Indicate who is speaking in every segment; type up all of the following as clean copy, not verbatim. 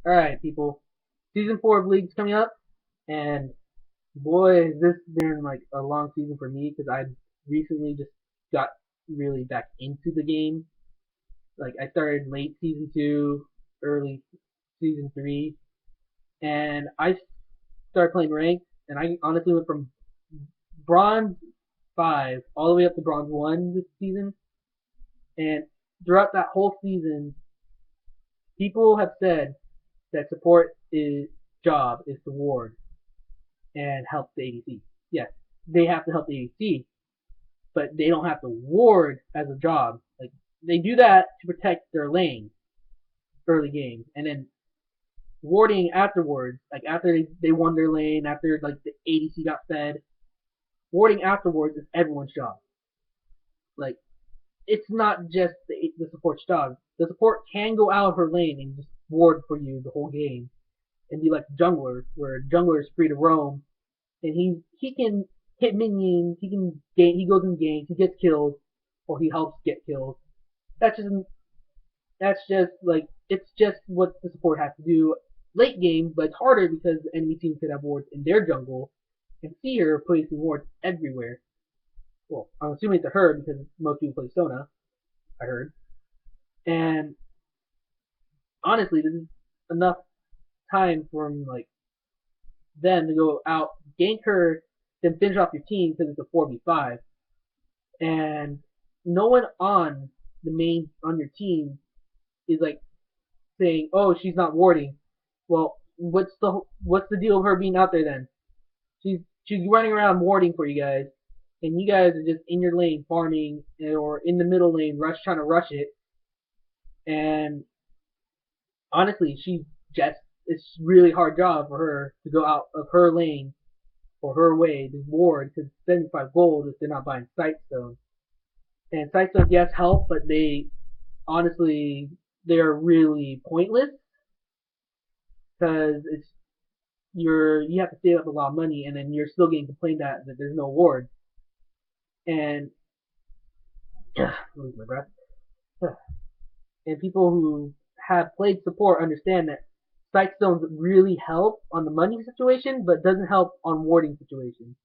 Speaker 1: Alright, people. Season 4 of League's coming up, and boy, has this been like a long season for me because I recently just got really back into the game. Like, I started late season 2, early season 3, and I started playing ranked, and I honestly went from bronze 5 all the way up to bronze 1 this season, and throughout that whole season, people have said that support is job is to ward and help the ADC. Yes, they have to help the ADC, but they don't have to ward as a job. Like, they do that to protect their lane early game, and then warding afterwards, like after they won their lane, after like the ADC got fed, warding afterwards is everyone's job. Like, it's not just the support's job. The support can go out of her lane and just ward for you the whole game and be like jungler, where jungler is free to roam and he can hit minions, he can gain, he goes in games, he gets kills, or he helps get kills. That's just like it's just what the support has to do late game, but it's harder because the enemy team could have wards in their jungle and see her placing wards everywhere. Well, I'm assuming it's a her because most people play Sona, I heard. And honestly, this is enough time for like them to go out, gank her, then finish off your team because it's a 4v5. And no one on the main on your team is like saying, "Oh, she's not warding." Well, what's the deal of her being out there then? She's running around warding for you guys, and you guys are just in your lane farming or in the middle lane trying to rush it. And honestly, she just it's really hard job for her to go out of her lane or her way to ward because 75 gold if they're not buying Sightstone. And Sightstone, yes, help, but they honestly they're really pointless because it's you have to save up a lot of money and then you're still getting complained that there's no awards and lose my breath. And people who have played support understand that sight stones really help on the money situation, but doesn't help on warding situations.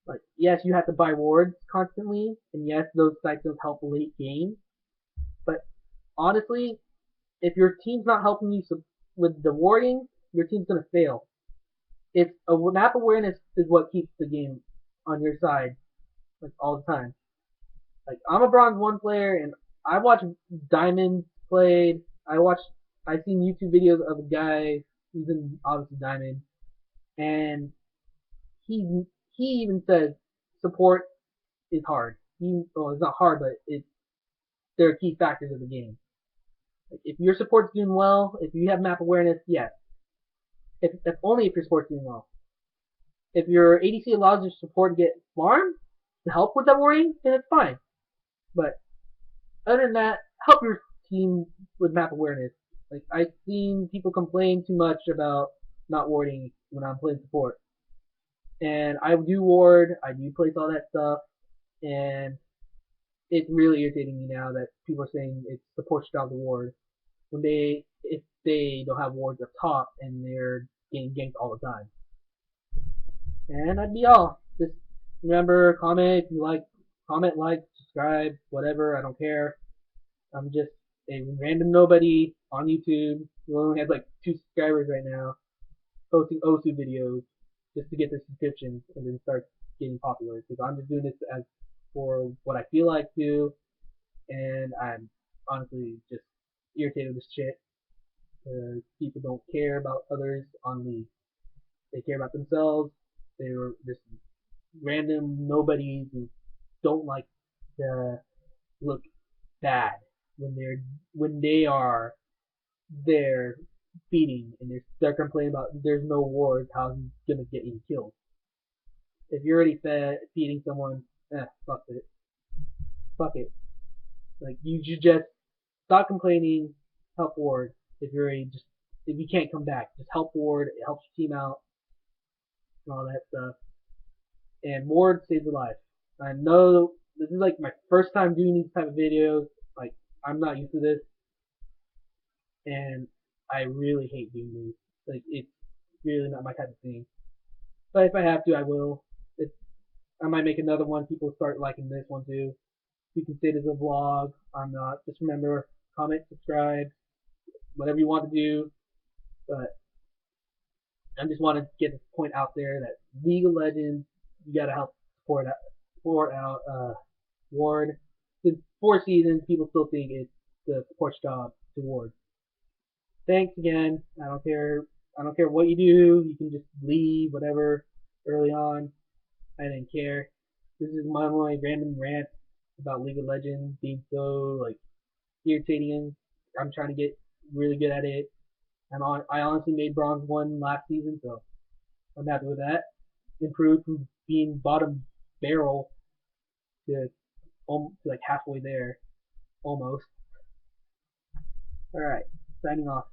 Speaker 1: Like, yes, you have to buy wards constantly, and yes, those sight stones help late game. But honestly, if your team's not helping you with the warding, your team's gonna fail. It's a map awareness is what keeps the game on your side, like all the time. Like, I'm a bronze 1 player, and I watch diamonds played. I've seen YouTube videos of a guy who's in obviously diamond, and he he even says support is hard. Well, it's not hard, but they're key factors of the game. Like, if your support's doing well, if you have map awareness, yes. If only if your support's doing well. If your ADC allows your support to get farm to help with that warding, then it's fine. But other than that, help your team with map awareness. Like, I've seen people complain too much about not warding when I'm playing support. And I do ward, I do place all that stuff, and it's really irritating me now that people are saying it's support's job to ward when if they don't have wards up top and they're getting ganked all the time. And that'd be all. Just remember, comment if you like, comment, like, subscribe, whatever. I don't care. I'm just a random nobody on YouTube who only has like 2 subscribers right now, posting OSU videos just to get the subscriptions and then start getting popular. Because I'm just doing this as for what I feel like to, and I'm honestly just irritated with this shit. Because people don't care about others on League. They care about themselves. They're just random nobodies who don't like to look bad when they are there feeding and they're complaining about there's no wars, how he's gonna get you killed. If you're already feeding someone, fuck it, fuck it. Like, you should just stop complaining, help ward. If you can't come back, just help ward. It helps your team out and all that stuff. And ward saves a life. I know this is like my first time doing these type of videos. Like, I'm not used to this, and I really hate doing these. Like it's really not my type of thing. But if I have to, I will. It's, I might make another one. People start liking this one too. You can say this is a vlog. I'm not. Just remember, comment, subscribe, whatever you want to do. But I just want to get this point out there that League of Legends, you gotta help support out Ward. Since 4 seasons, people still think it's the support's job to Ward. Thanks again. I don't care. I don't care what you do. You can just leave whatever early on. I didn't care. This is my only random rant about League of Legends being so like irritating. I'm trying to get really good at it. I honestly made bronze 1 last season, so I'm happy with that. Improved from being bottom barrel to, to like halfway there, almost. All right, signing off.